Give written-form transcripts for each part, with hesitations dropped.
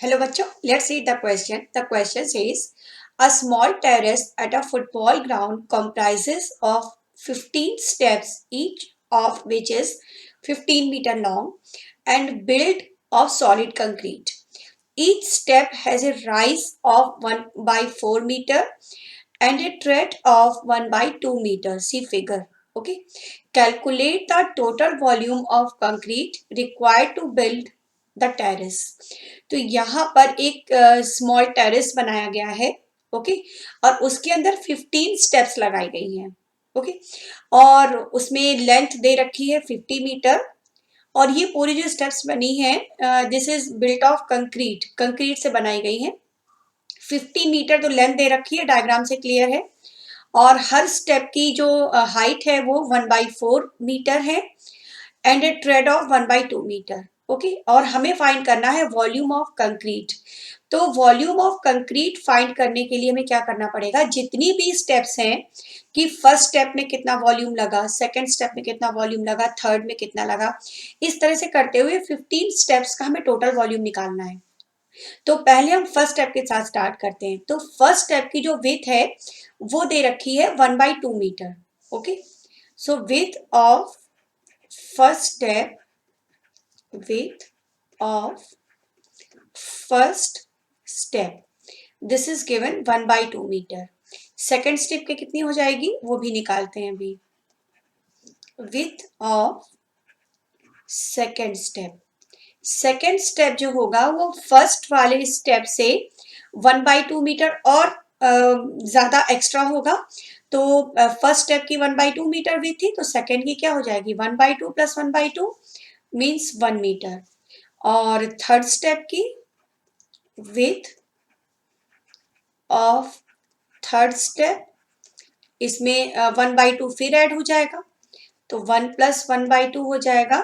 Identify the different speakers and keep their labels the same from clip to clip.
Speaker 1: Hello बच्चों, let's read the question. The question says, a small terrace at a football ground comprises of 15 steps, each of which is 15-meter long and built of solid concrete. Each step has a rise of 1 by 4 meter and a tread of 1 by 2 meter. See figure. Okay. Calculate the total volume of concrete required to build the terrace. तो यहाँ पर एक small terrace बनाया गया है। Okay. और उसके अंदर 15 स्टेप्स लगाई गई हैं। ओके। और उसमें लेंथ दे रखी है 50 मीटर। और ये पूरी जो स्टेप्स बनी है this is built of concrete, concrete से बनाई गई है। 50 मीटर तो लेंथ दे रखी है, डायग्राम से क्लियर है। और हर स्टेप की जो हाइट है वो 1 बाई 4 मीटर है and a tread of 1 by 2 metre. Okay. और हमें फाइंड करना है वॉल्यूम ऑफ कंक्रीट। तो वॉल्यूम ऑफ कंक्रीट फाइंड करने के लिए हमें क्या करना पड़ेगा, जितनी भी स्टेप्स हैं कि फर्स्ट स्टेप में कितना वॉल्यूम लगा, सेकंड स्टेप में कितना वॉल्यूम लगा, थर्ड में कितना लगा, इस तरह से करते हुए 15 स्टेप्स का हमें टोटल वॉल्यूम निकालना है। तो पहले हम फर्स्ट स्टेप के साथ स्टार्ट करते हैं। तो फर्स्ट स्टेप की जो विथ है वो दे रखी है 1 by 2 metre. Okay. So width of first step, width of first step, this is given 1 by 2 metre. Second step के कितनी हो जाएगी वो भी निकालते हैं अभी। width of second step, second step जो होगा वो फर्स्ट वाले स्टेप से 1 बाई 2 मीटर और ज्यादा एक्स्ट्रा होगा। तो फर्स्ट स्टेप की 1 बाई 2 मीटर विथ थी, तो सेकेंड की क्या हो जाएगी 1 by 2 plus 1 by 2 means 1 metre. और थर्ड स्टेप की विथ ऑफ थर्ड स्टेप, इसमें 1 बाई 2 फिर ऐड हो जाएगा, तो 1 प्लस 1 बाई 2 हो जाएगा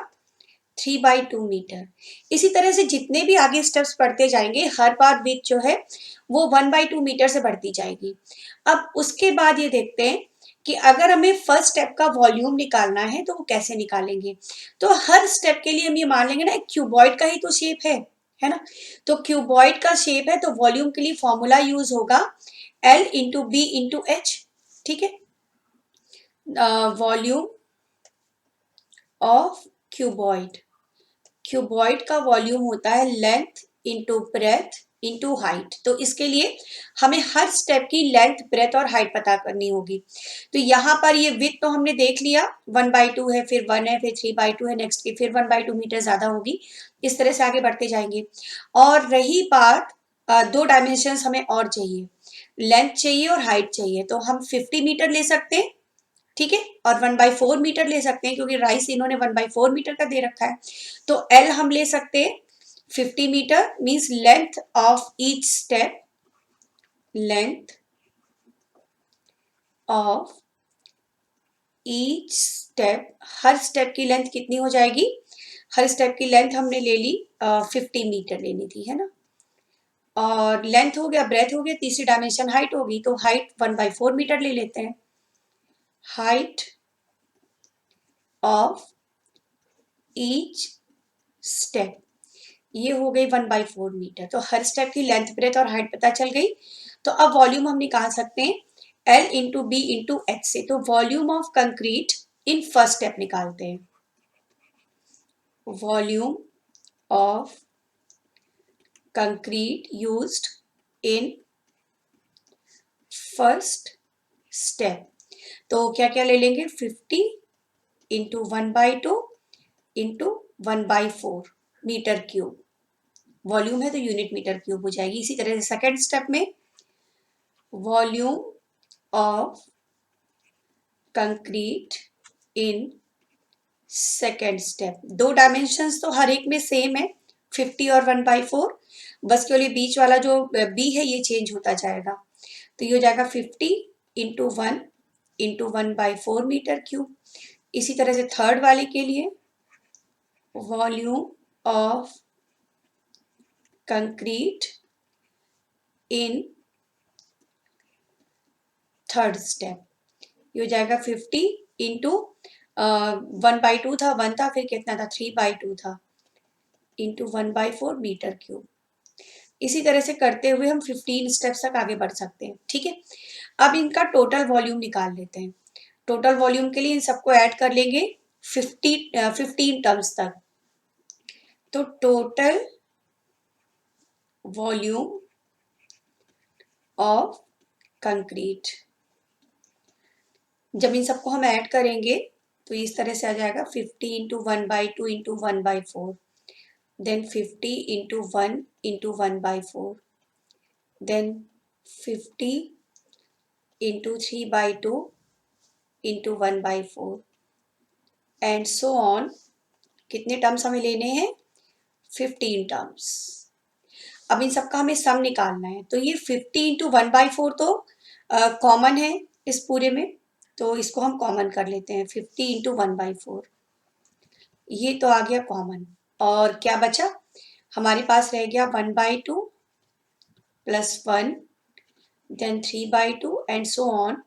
Speaker 1: 3 बाई 2 मीटर। इसी तरह से जितने भी आगे स्टेप्स बढ़ते जाएंगे हर बार विथ जो है वो 1 बाई 2 मीटर से बढ़ती जाएगी। अब उसके बाद ये देखते हैं कि अगर हमें फर्स्ट स्टेप का वॉल्यूम निकालना है तो वो कैसे निकालेंगे। तो हर स्टेप के लिए हम ये मान लेंगे ना, एक क्यूबॉइड का ही तो शेप है ना। तो क्यूबॉइड का शेप है तो वॉल्यूम के लिए फॉर्मूला यूज होगा L into B into H. ठीक है। वॉल्यूम ऑफ क्यूबॉइड, क्यूबॉइड का वॉल्यूम होता है length into breadth into height. तो इसके लिए हमें हर स्टेप की लेंथ, ब्रेथ और हाइट पता करनी होगी। तो यहाँ पर ये विथ तो हमने देख लिया 1 बाई 2 है, फिर 1 है, फिर 3 बाई 2 है, नेक्स्ट की फिर 1 बाई 2 मीटर ज्यादा होगी। इस तरह से आगे बढ़ते जाएंगे। और रही बात दो डायमेंशन हमें और चाहिए, लेंथ चाहिए और हाइट चाहिए। तो हम 50 मीटर ले सकते हैं, ठीक है, और 1 बाई 4 मीटर ले सकते हैं क्योंकि राइस इन्होंने 1 बाई 4 मीटर का दे रखा है। तो L हम ले सकते हैं 50 metre means length of each step, length of each step, हर स्टेप की लेंथ कितनी हो जाएगी, हर स्टेप की लेंथ हमने ले ली 50 मीटर लेनी थी, है ना। और लेंथ हो गया, ब्रेथ हो गया, तीसरी डायमेंशन हाइट होगी, तो हाइट 1 बाई 4 मीटर ले लेते हैं। हाइट ऑफ ईच स्टेप ये हो गई 1 बाई 4 मीटर। तो हर स्टेप की लेंथ, ब्रेथ और हाइट पता चल गई। तो अब वॉल्यूम हम निकाल सकते हैं L into B into H से। तो volume of concrete in first step निकालते हैं। Volume of concrete used in first step, तो क्या क्या ले लेंगे 50 into 1 by 2 into 1 by 4 metre cube. Volume है तो यूनिट मीटर क्यूब हो जाएगी। इसी तरह से सेकेंड स्टेप में volume of concrete in second step, दो डायमेंशंस तो हर एक में सेम है 50 और 1 बाई 4, बस केवल बीच वाला जो बी है ये चेंज होता जाएगा। तो ये हो जाएगा 50 into 1 into 1 by 4 metre cube. इसी तरह से थर्ड वाले के लिए volume of concrete in third step, ये हो जाएगा 50 इंटू 1 बाई 2 था, 1 था, फिर कितना था 3 बाई 2 था, इंटू 1 बाई 4 मीटर क्यूब। इसी तरह से करते हुए हम 15 स्टेप्स तक आगे बढ़ सकते हैं। ठीक है, अब इनका टोटल वॉल्यूम निकाल लेते हैं। टोटल वॉल्यूम के लिए इन सबको ऐड कर लेंगे 15 टर्म्स तक। तो टोटल वॉल्यूम ऑफ कंक्रीट, जब इन सबको हम ऐड करेंगे तो इस तरह से आ जाएगा 50 into 1/2 into 1/4, then 50 into 1 into 1/4, then 50 into 3/2 into 1/4 and so on. कितने टर्म्स हमें लेने हैं? 15 टर्म्स। अब इन सबका हमें सम निकालना है। तो ये 50 इंटू 1/4 तो कॉमन है इस पूरे में, तो इसको हम कॉमन कर लेते हैं। 50 इंटू 1/4 ये तो आ गया कॉमन, और क्या बचा हमारे पास? रह गया 1/2 plus 1, then 3/2 and so on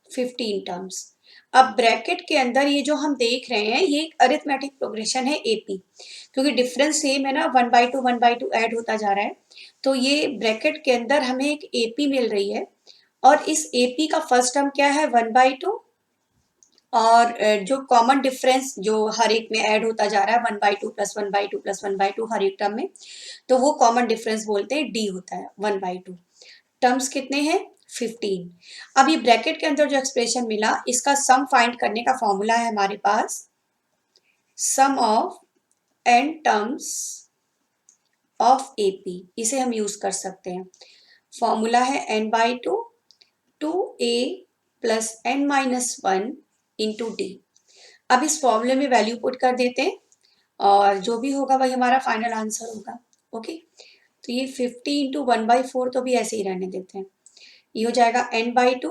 Speaker 1: 15 terms. अब ब्रैकेट के अंदर ये जो हम देख रहे हैं ये एक अरिथमेटिक प्रोग्रेशन है एपी, क्योंकि डिफरेंस सेम है ना, 1/2 ऐड होता जा रहा है। तो ये ब्रैकेट के अंदर हमें एक एपी मिल रही है, और इस एपी का फर्स्ट टर्म क्या है? 1/2, और जो कॉमन डिफरेंस जो हर एक में ऐड होता जा रहा है 1/2 प्लस 1/2 प्लस 1/2 हर एक टर्म में, तो वो कॉमन डिफरेंस बोलते हैं, डी होता है 1/2। टर्म्स कितने हैं? 15। अब ये ब्रैकेट के अंदर जो एक्सप्रेशन मिला इसका सम फाइंड करने का फॉर्मूला है हमारे पास, sum of n terms of AP, इसे हम यूज कर सकते हैं। फॉर्मूला है n/2 2a plus n-1 into D. अब इस फॉर्मूले में वैल्यू पुट कर देते हैं, और जो भी होगा वही हमारा फाइनल आंसर होगा। ओके, तो ये 50 इंटू 1/4 तो भी ऐसे ही रहने देते हैं। ये हो जाएगा n/2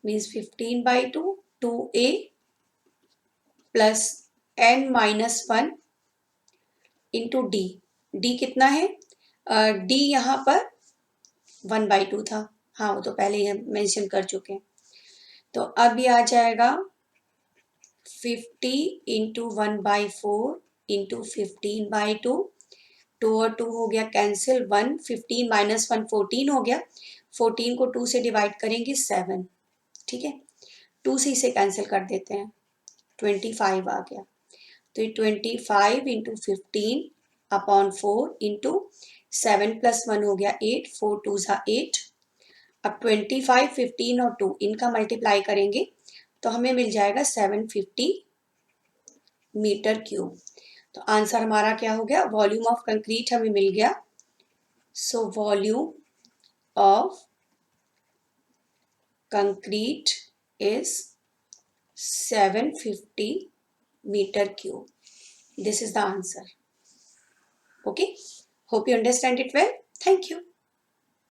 Speaker 1: means 15/2 2a plus n-1 into D. D कितना है? डी यहाँ पर 1/2 था, हाँ वो तो पहले ही हम मेंशन कर चुके हैं। तो अब ये आ जाएगा 50 इंटू 1/4 इंटू 15/2, 2 और 2 हो गया कैंसिल, 1 15 माइनस 1 14 हो गया, 14 को 2 से डिवाइड करेंगे 7। ठीक है, 2 से इसे कैंसिल कर देते हैं, 25 आ गया। तो ये 25 इंटू 15 अपॉन 4 इंटू 7 प्लस 1 हो गया 8, 4 2 8। अब 25 15 और 2 इनका मल्टीप्लाई करेंगे तो हमें मिल जाएगा 750 मीटर क्यूब। तो आंसर हमारा क्या हो गया? वॉल्यूम ऑफ कंक्रीट हमें मिल गया। So volume of concrete is 750 meter cube. This is the answer. Okay, hope you understand it well. Thank you.